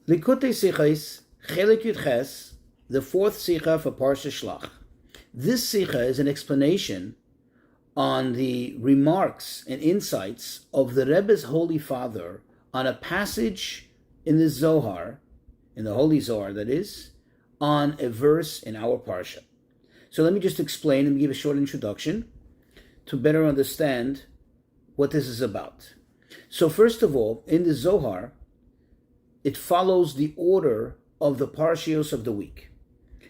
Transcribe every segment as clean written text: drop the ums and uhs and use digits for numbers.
Likutei Sichos, Chelik Yud Ches, the fourth sicha for Parshas Shlach. This sicha is an explanation on the remarks and insights of the Rebbe's Holy Father on a passage in the Zohar, in the Holy Zohar that is, on a verse in our Parsha. So let me just explain and give a short introduction to better understand what this is about. So first of all, in the Zohar, it follows the order of the Parshios of the week.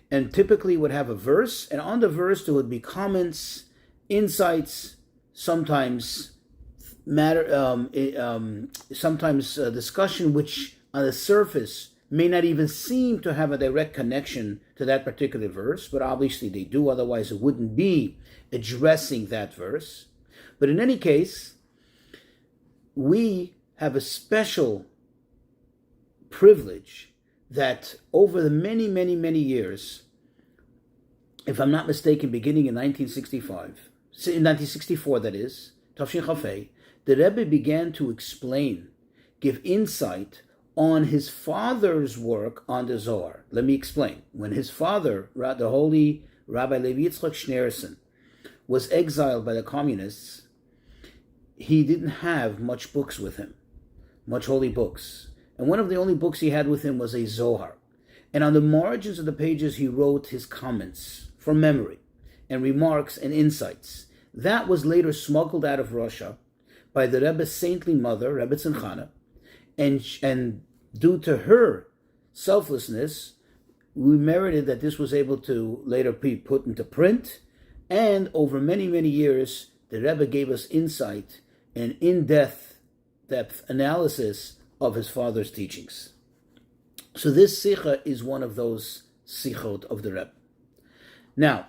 And typically would have a verse, and on the verse there would be comments, insights, sometimes discussion which on the surface may not even seem to have a direct connection to that particular verse, but obviously they do, otherwise it wouldn't be addressing that verse. But in any case, we have a special privilege that over the many, many, many years, if I'm not mistaken, beginning in 1964 that is, Tafshin Chafei, the Rebbe began to explain, give insight on his father's work on the Zohar. Let me explain. When his father, the holy Rabbi Levi Yitzchak Schneerson, was exiled by the communists, he didn't have much books with him, much holy books. And one of the only books he had with him was a Zohar. And on the margins of the pages, he wrote his comments from memory and remarks and insights. That was later smuggled out of Russia by the Rebbe's saintly mother, Rebbe Tzimchana, and due to her selflessness, we merited that this was able to later be put into print. And over many, many years, the Rebbe gave us insight and in-depth analysis of his father's teachings. So this sicha is one of those sichot of the Rebbe. Now,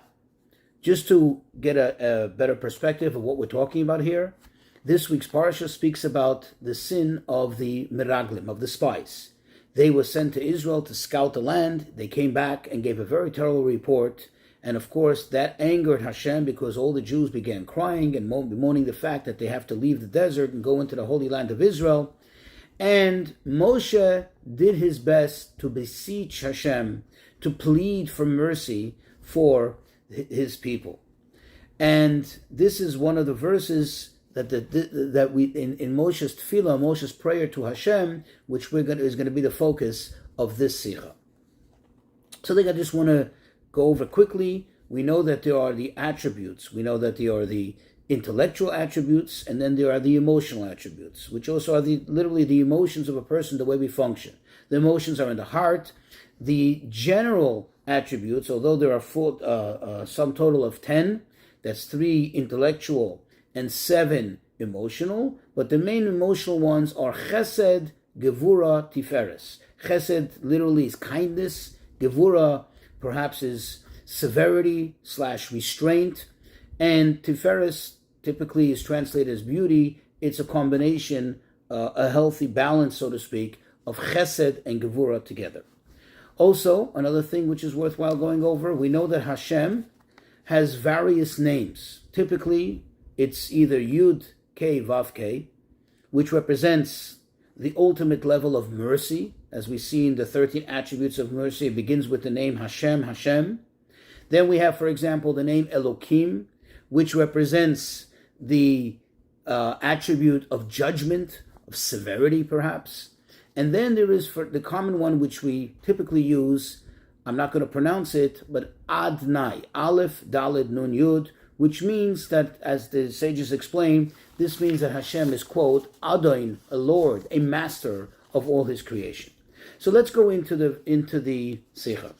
just to get a better perspective of what we're talking about here, this week's parsha speaks about the sin of the miraglim, of the spies. They were sent to Israel to scout the land. They came back and gave a very terrible report. And of course, that angered Hashem because all the Jews began crying and bemoaning the fact that they have to leave the desert and go into the holy land of Israel. And Moshe did his best to beseech Hashem, to plead for mercy for his people. And this is one of the verses that we in Moshe's tefillah, Moshe's prayer to Hashem, which is going to be the focus of this sicha. So I think I just want to go over quickly. We know that there are the attributes. We know that there are the intellectual attributes, and then there are the emotional attributes, which also are literally the emotions of a person, the way we function. The emotions are in the heart. The general attributes, although there are some total of 10, that's 3 intellectual and 7 emotional, but the main emotional ones are chesed, gevura, tiferes. Chesed literally is kindness. Gevura perhaps is severity / restraint. And tiferes typically is translated as beauty. It's a combination, a healthy balance, so to speak, of chesed and gevura together. Also, another thing which is worthwhile going over, we know that Hashem has various names. Typically, it's either Yud, K, Vav, K, which represents the ultimate level of mercy. As we see in the 13 attributes of mercy, it begins with the name Hashem, Hashem. Then we have, for example, the name Elokim, which represents the attribute of judgment, of severity perhaps. And then there is for the common one which we typically use, I'm not going to pronounce it, but Adnai, Aleph, Daled, Nun, Yud, which means that, as the sages explain, this means that Hashem is, quote, Adon, a Lord, a master of all his creation. So let's go into the sicha.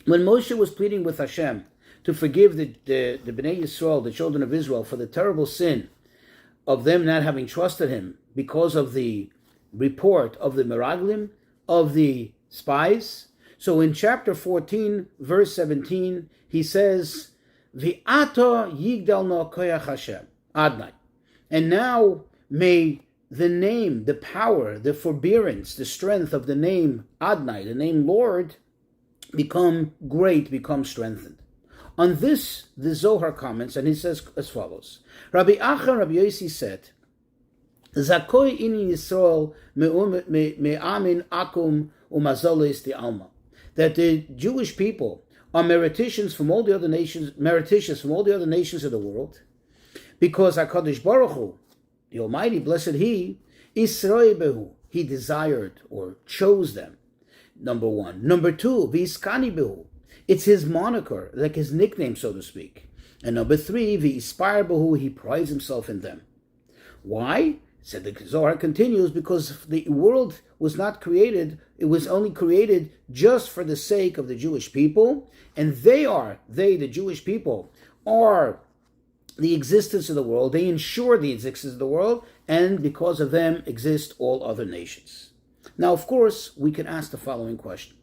When Moshe was pleading with Hashem to forgive the Bnei Yisrael, the children of Israel, for the terrible sin of them not having trusted him because of the report of the Meraglim, of the spies. So in chapter 14, verse 17, he says, V'ato yigdal no koyach Hashem, Adnai. And now may the name, the power, the forbearance, the strength of the name Adnai, the name Lord, become great, become strengthened. On this, the Zohar comments, and he says as follows. Rabbi Yossi said, Zakoi in Yisrael me'amin akum umazolis the alma, that the Jewish people are merititious from all the other nations of the world, because HaKadosh Baruch Hu, the Almighty, blessed He, Israel Behu, He desired or chose them. Number one. Number two, V'iskani Behu, it's His moniker, like His nickname, so to speak. And number three, V'ispire Behu, He prides Himself in them. Why? Said the Zohar continues, because the world was not created, it was only created just for the sake of the Jewish people, and they, the Jewish people, are the existence of the world. They ensure the existence of the world, and because of them exist all other nations. Now, of course, we can ask the following question.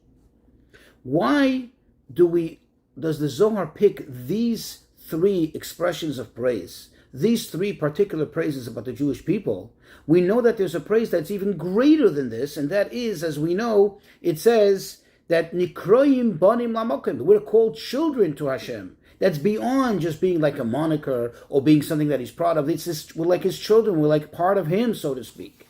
Why does the Zohar pick these three expressions of praise, these three particular praises about the Jewish people? We know that there's a praise that's even greater than this, and that is, as we know, it says that Nikroim Banim Lamokim, we're called children to Hashem. That's beyond just being like a moniker or being something that He's proud of. It's just, we're like His children, we're like part of Him, so to speak.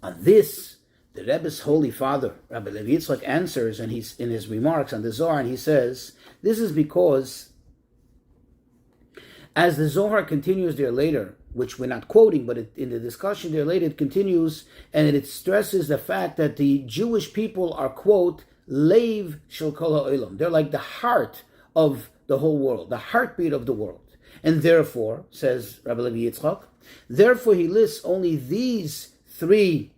On this, the Rebbe's Holy Father, Rabbi Yitzchak, answers, and he's in his remarks on the Zohar, and he says, this is because, as the Zohar continues there later, which we're not quoting, but in the discussion there later, it continues, and it stresses the fact that the Jewish people are, quote, Leiv Shel Kol HaOlam. They're like the heart of the whole world, the heartbeat of the world. And therefore, says Rabbi Yitzchak, therefore he lists only these three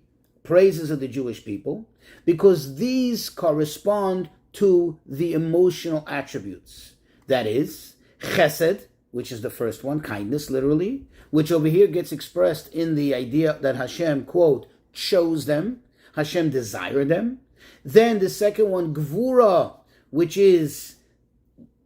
praises of the Jewish people, because these correspond to the emotional attributes. That is, chesed, which is the first one, kindness, literally, which over here gets expressed in the idea that Hashem, quote, chose them, Hashem desired them. Then the second one, gvura, which is,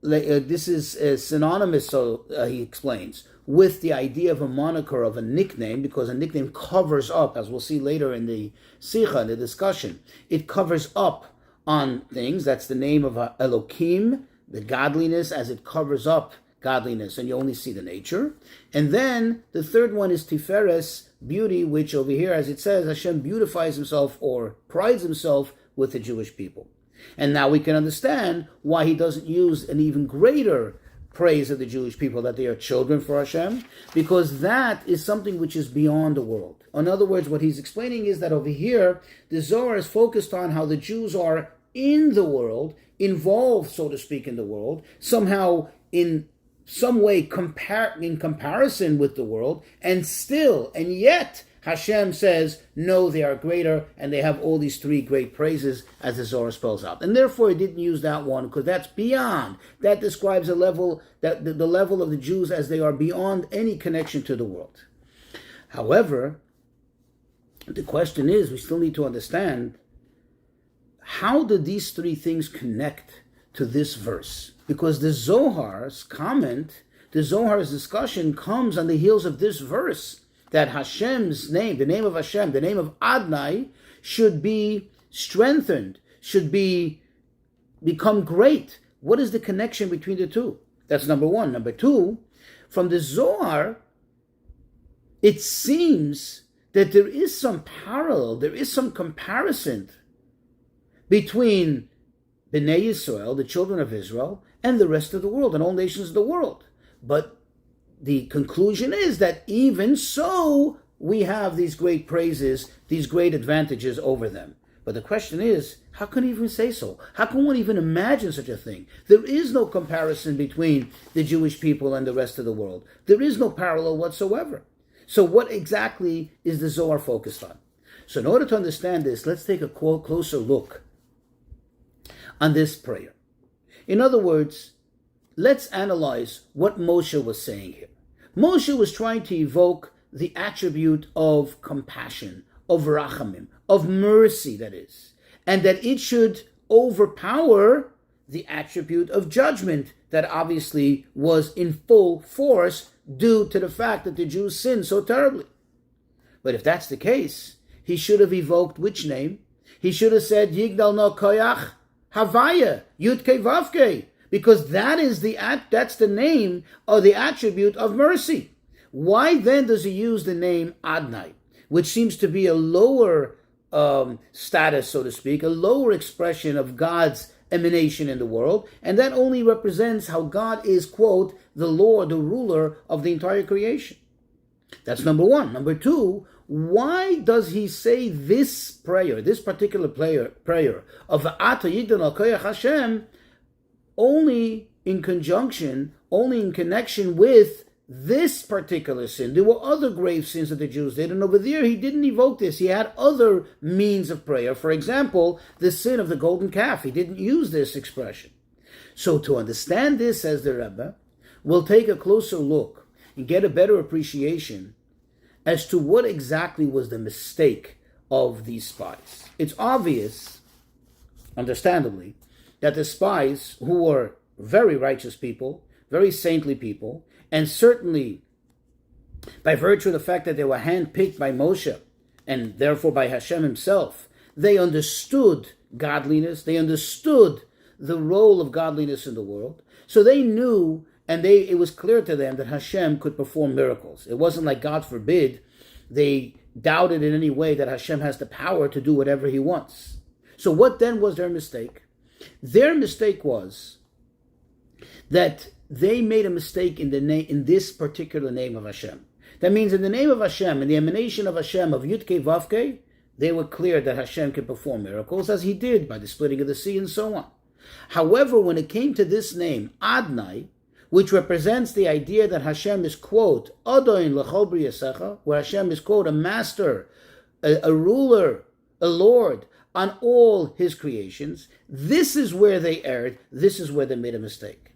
this is synonymous, so he explains, with the idea of a moniker, of a nickname, because a nickname covers up, as we'll see later in the sicha, in the discussion, it covers up on things. That's the name of Elokim, the godliness, as it covers up godliness, and you only see the nature. And then the third one is Tiferes, beauty, which over here, as it says, Hashem beautifies Himself or prides Himself with the Jewish people. And now we can understand why He doesn't use an even greater praise of the Jewish people, that they are children for Hashem, because that is something which is beyond the world. In other words, what he's explaining is that over here, the Zohar is focused on how the Jews are in the world, involved, so to speak, in the world, somehow in some way in comparison with the world, and yet Hashem says, no, they are greater, and they have all these three great praises, as the Zohar spells out. And therefore, he didn't use that one, because that's beyond. That describes a level, that the level of the Jews as they are beyond any connection to the world. However, the question is, we still need to understand, how do these three things connect to this verse? Because the Zohar's comment, the Zohar's discussion comes on the heels of this verse, that Hashem's name, the name of Hashem, the name of Adonai, should be strengthened, should become great. What is the connection between the two? That's number one. Number two, from the Zohar, it seems that there is some parallel, there is some comparison between Bnei Yisrael, the children of Israel, and the rest of the world, and all nations of the world. But the conclusion is that even so, we have these great praises, these great advantages over them. But the question is, how can he even say so? How can one even imagine such a thing? There is no comparison between the Jewish people and the rest of the world. There is no parallel whatsoever. So what exactly is the Zohar focused on? So in order to understand this, let's take a closer look on this prayer. In other words, let's analyze what Moshe was saying here. Moshe was trying to evoke the attribute of compassion, of rachamim, of mercy, that is, and that it should overpower the attribute of judgment that obviously was in full force due to the fact that the Jews sinned so terribly. But if that's the case, he should have evoked which name? He should have said, Yigdal no koyach havaya, yudke vavke, because that's the name or the attribute of mercy. Why then does he use the name Adonai, which seems to be a lower status, so to speak, a lower expression of God's emanation in the world, and that only represents how God is, quote, the Lord, the ruler of the entire creation. That's number one. Number two, why does he say this prayer, this particular prayer of Ata Yigdal Al Koyach Hashem, only in connection with this particular sin? There were other grave sins that the Jews did, and over there he didn't evoke this. He had other means of prayer. For example, the sin of the golden calf. He didn't use this expression. So to understand this, says the Rebbe, we'll take a closer look and get a better appreciation as to what exactly was the mistake of these spies. It's obvious, understandably, that the spies, who were very righteous people, very saintly people, and certainly by virtue of the fact that they were handpicked by Moshe, and therefore by Hashem himself, they understood godliness, they understood the role of godliness in the world, so they knew, and it was clear to them that Hashem could perform miracles. It wasn't like, God forbid, they doubted in any way that Hashem has the power to do whatever he wants. So what then was their mistake? Their mistake was that they made a mistake in this particular name of Hashem. That means in the name of Hashem, in the emanation of Hashem, of Yudke Vavke, they were clear that Hashem could perform miracles, as he did by the splitting of the sea and so on. However, when it came to this name, Adnai, which represents the idea that Hashem is, quote, Adoin l'chol briyasecha, where Hashem is, quote, a master, a ruler, a lord on all his creations, this is where they erred, this is where they made a mistake.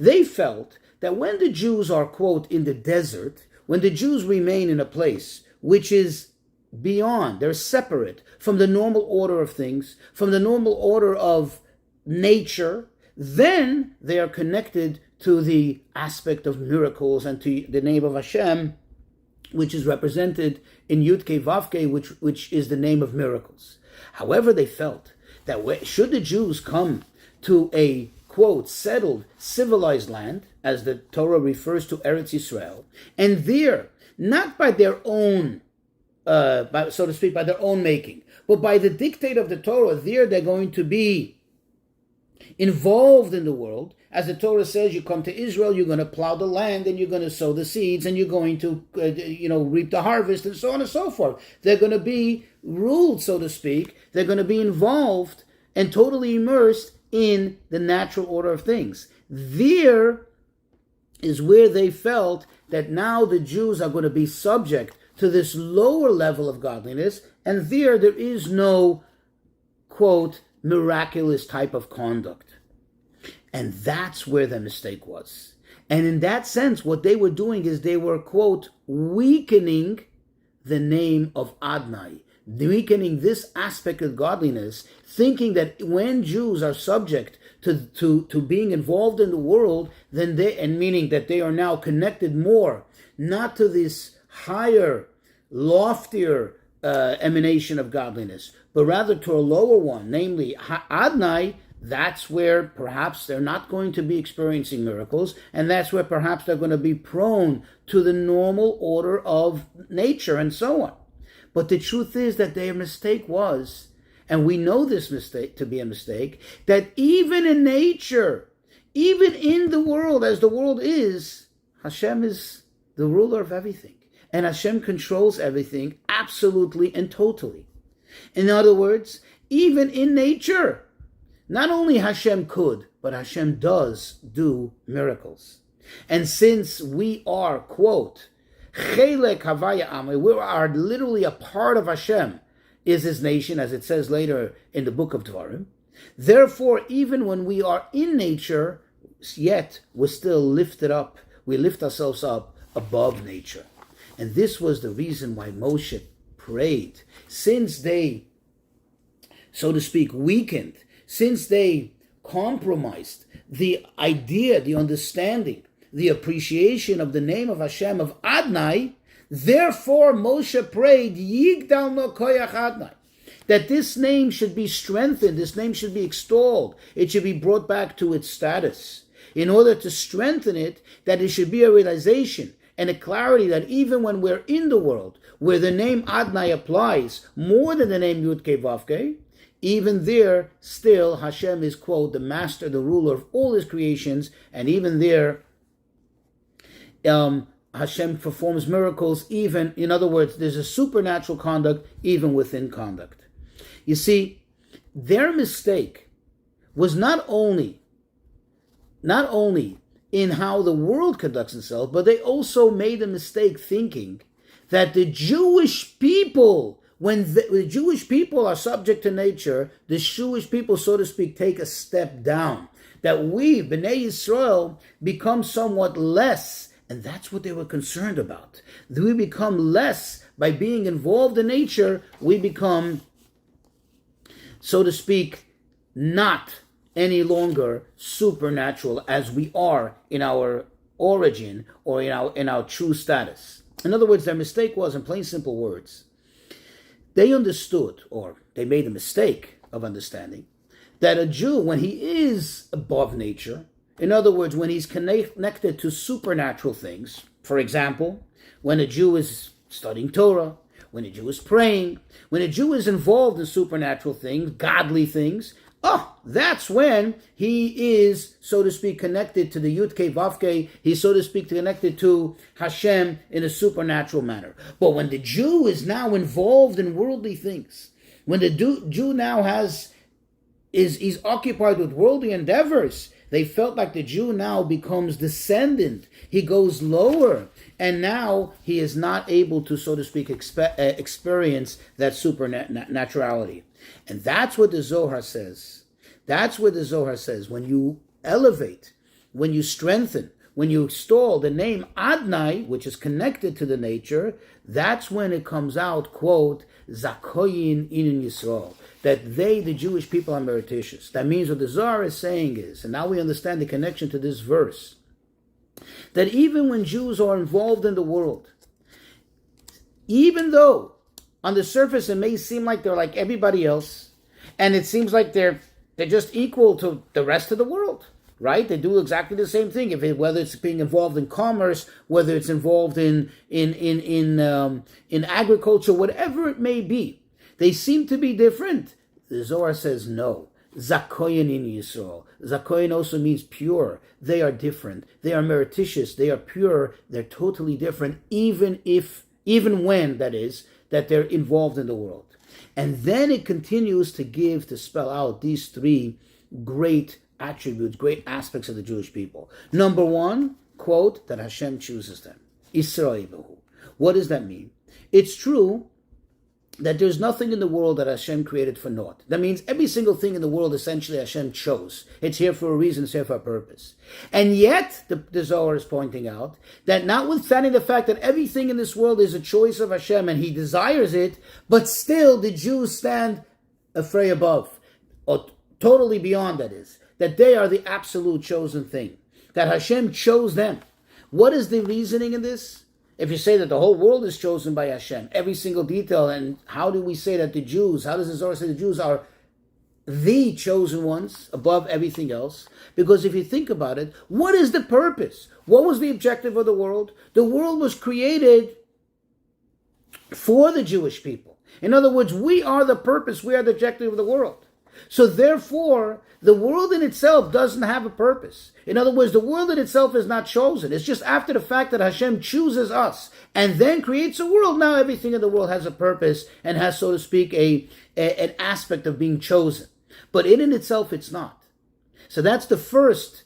They felt that when the Jews are, quote, in the desert, when the Jews remain in a place which is beyond, they're separate from the normal order of things, from the normal order of nature, then they are connected to the aspect of miracles and to the name of Hashem, which is represented in Yudke Vavke, which is the name of miracles. However, they felt that should the Jews come to a, quote, settled, civilized land, as the Torah refers to Eretz Yisrael, and there, not by their own, so to speak, by their own making, but by the dictate of the Torah, there they're going to be involved in the world. As the Torah says, you come to Israel, you're going to plow the land, and you're going to sow the seeds, and you're going to, reap the harvest, and so on and so forth. They're going to be ruled, so to speak. They're going to be involved and totally immersed in the natural order of things. There is where they felt that now the Jews are going to be subject to this lower level of godliness, and there is no, quote, miraculous type of conduct. And that's where the mistake was. And in that sense, what they were doing is they were, quote, weakening the name of Adnai, weakening this aspect of godliness, thinking that when Jews are subject to being involved in the world, then meaning that they are now connected more, not to this higher, loftier emanation of godliness, but rather to a lower one, namely Adnai. That's where perhaps they're not going to be experiencing miracles, and that's where perhaps they're going to be prone to the normal order of nature and so on. But the truth is that their mistake was, and we know this mistake to be a mistake, that even in nature, even in the world as the world is, Hashem is the ruler of everything. And Hashem controls everything absolutely and totally. In other words, even in nature, not only Hashem could, but Hashem does do miracles. And since we are, quote, Chelek Havaya Amai, we are literally a part of Hashem, is his nation, as it says later in the book of Dvarim. Therefore, even when we are in nature, yet we're still lifted up. We lift ourselves up above nature. And this was the reason why Moshe prayed. Since they, so to speak, weakened, since they compromised the idea, the understanding, the appreciation of the name of Hashem, of Adnai, therefore Moshe prayed, Yigdal no koyach Adnai, that this name should be strengthened, this name should be extolled, it should be brought back to its status. In order to strengthen it, that it should be a realization and a clarity that even when we're in the world, where the name Adonai applies more than the name Yud-Kei Vav-Kei, even there, still Hashem is, quote, the master, the ruler of all his creations, and even there, Hashem performs miracles even, in other words, there's a supernatural conduct even within conduct. You see, their mistake was not only in how the world conducts itself, but they also made a mistake thinking that the Jewish people, when the Jewish people are subject to nature, the Jewish people, so to speak, take a step down. That we, Bnei Yisrael, become somewhat less, and that's what they were concerned about. That we become less by being involved in nature, we become, so to speak, not any longer supernatural as we are in our origin or in our true status. In other words, their mistake was, in plain simple words, they understood, or they made a mistake of understanding, that a Jew, when he is above nature, in other words, when he's connected to supernatural things, for example, when a Jew is studying Torah, when a Jew is praying, when a Jew is involved in supernatural things, godly things, that's when he is, so to speak, connected to the Yud-Kei Vav-Kei. He's, so to speak, connected to Hashem in a supernatural manner. But when the Jew is now involved in worldly things, when the Jew now is occupied with worldly endeavors, they felt like the Jew now becomes descendant. He goes lower, and now he is not able to, so to speak, experience that supernaturality. And that's what the Zohar says. That's what the Zohar says. When you elevate, when you strengthen, when you extol the name Adonai, which is connected to the nature, that's when it comes out, quote, Zakoyin Inin Yisrael, that they, the Jewish people, are merititious. That means what the Zohar is saying is, and now we understand the connection to this verse, that even when Jews are involved in the world, even though on the surface it may seem like they're like everybody else, and it seems like they're just equal to the rest of the world, right? They do exactly the same thing. Whether it's being involved in commerce, whether it's involved in agriculture, whatever it may be, they seem to be different. The Zohar says no. Zakoyin in Yisrael. Zakoyin also means pure. They are different. They are merititious. They are pure. They're totally different, even when, that is, that they're involved in the world. And then it continues to spell out these three great attributes, great aspects of the Jewish people. Number one, quote, that Hashem chooses them. Israel. What does that mean? It's true that there's nothing in the world that Hashem created for naught. That means every single thing in the world essentially Hashem chose. It's here for a reason, it's here for a purpose. And yet, the Zohar is pointing out that notwithstanding the fact that everything in this world is a choice of Hashem and He desires it, but still the Jews stand a fray above, or totally beyond, that is, that they are the absolute chosen thing, that Hashem chose them. What is the reasoning in this? If you say that the whole world is chosen by Hashem, every single detail, and how do we say that the Jews, how does the Zohar say the Jews are the chosen ones above everything else? Because if you think about it, what is the purpose? What was the objective of the world? The world was created for the Jewish people. In other words, we are the purpose, we are the objective of the world. So therefore, the world in itself doesn't have a purpose. In other words, the world in itself is not chosen. It's just after the fact that Hashem chooses us and then creates a world, now everything in the world has a purpose and has, so to speak, an aspect of being chosen. But in itself, it's not. So that's the first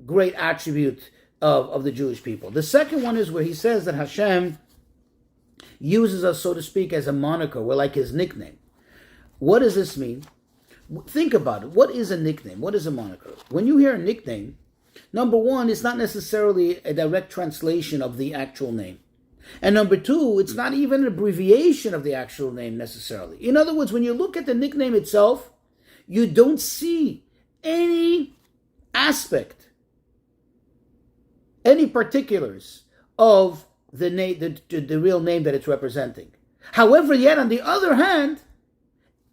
great attribute of the Jewish people. The second one is where he says that Hashem uses us, so to speak, as a moniker. We're like his nickname. What does this mean? Think about it. What is a nickname? What is a moniker? When you hear a nickname, number one, it's not necessarily a direct translation of the actual name. And number two, it's not even an abbreviation of the actual name necessarily. In other words, when you look at the nickname itself, you don't see any aspect, any particulars of the name, the real name that it's representing. However, yet on the other hand,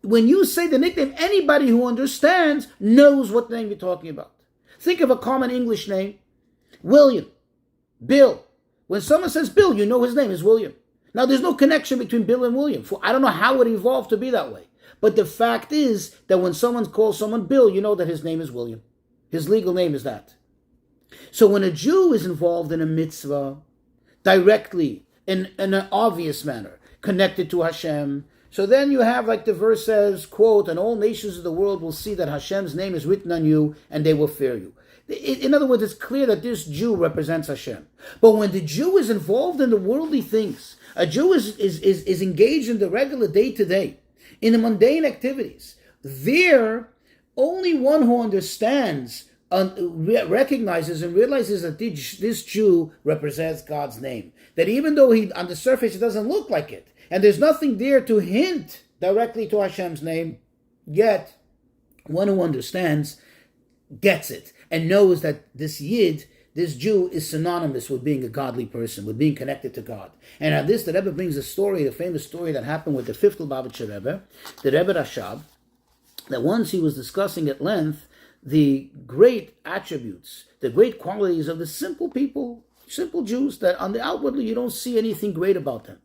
when you say the nickname, anybody who understands knows what name you're talking about. Think of a common English name: William, Bill, When someone says Bill, you know his name is William. Now, there's no connection between Bill and William. I don't know how it evolved to be that way. But the fact is that when someone calls someone Bill, you know that his name is William. His legal name is that. So when a Jew is involved in a mitzvah, directly, in an obvious manner, connected to Hashem, so then you have, like the verse says, quote, and all nations of the world will see that Hashem's name is written on you, and they will fear you. In other words, it's clear that this Jew represents Hashem. But when the Jew is involved in the worldly things, a Jew is engaged in the regular day-to-day, in the mundane activities, there, only one who understands, recognizes and realizes that this Jew represents God's name. That even though on the surface it doesn't look like it, and there's nothing there to hint directly to Hashem's name, yet one who understands gets it and knows that this Yid, this Jew, is synonymous with being a godly person, with being connected to God. And at this, the Rebbe brings a story, a famous story that happened with the fifth Lubavitcher Rebbe, the Rebbe Rashab, that once he was discussing at length the great attributes, the great qualities of the simple people, simple Jews, that on the outwardly you don't see anything great about them.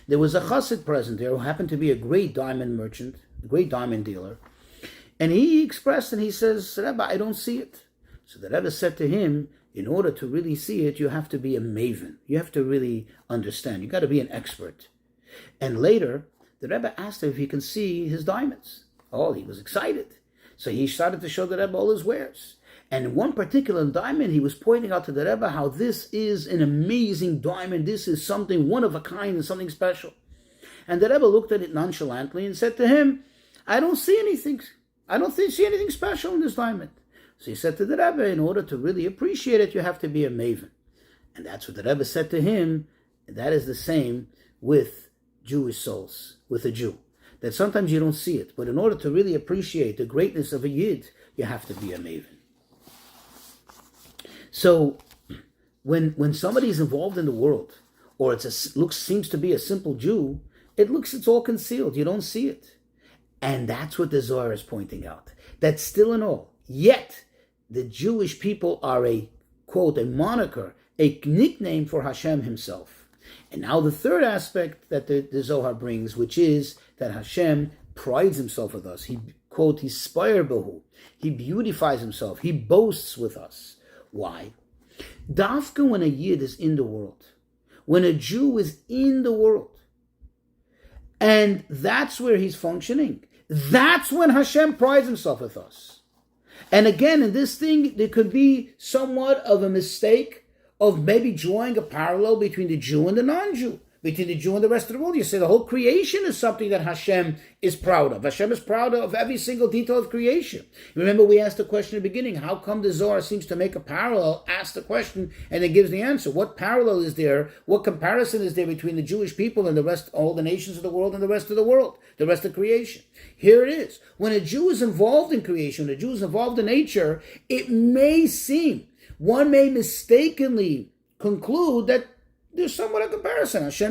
There was a chassid present there who happened to be a great diamond merchant, a great diamond dealer, and he expressed and he says, Rebbe, I don't see it. So the Rebbe said to him, in order to really see it, you have to be a maven. You have to really understand. You got to be an expert. And later, the Rebbe asked him if he can see his diamonds. Oh, he was excited. So he started to show the Rebbe all his wares. And in one particular diamond, he was pointing out to the Rebbe how this is an amazing diamond. This is something one of a kind and something special. And the Rebbe looked at it nonchalantly and said to him, I don't see anything. I don't see anything special in this diamond. So he said to the Rebbe, in order to really appreciate it, you have to be a maven. And that's what the Rebbe said to him. And that is the same with Jewish souls, with a Jew. That sometimes you don't see it, but in order to really appreciate the greatness of a Yid, you have to be a maven. So when somebody is involved in the world, or seems to be a simple Jew, it's all concealed. You don't see it. And that's what the Zohar is pointing out. That still and all, yet the Jewish people are a, quote, a moniker, a nickname for Hashem himself. And now the third aspect that the Zohar brings, which is that Hashem prides himself with us. He, quote, he spire behu. He beautifies himself. He boasts with us. Why? Dafka when a Yid is in the world, when a Jew is in the world, and that's where he's functioning, that's when Hashem prides himself with us. And again, in this thing, there could be somewhat of a mistake of maybe drawing a parallel between the Jew and the non-Jew, between the Jew and the rest of the world. You say the whole creation is something that Hashem is proud of. Hashem is proud of every single detail of creation. Remember, we asked the question in the beginning, how come the Zohar seems to make a parallel, ask the question, and then gives the answer? What parallel is there? What comparison is there between the Jewish people and the rest, all the nations of the world and the rest of the world, the rest of creation? Here it is. When a Jew is involved in creation, when a Jew is involved in nature, it may seem, one may mistakenly conclude that there's somewhat a comparison. Hashem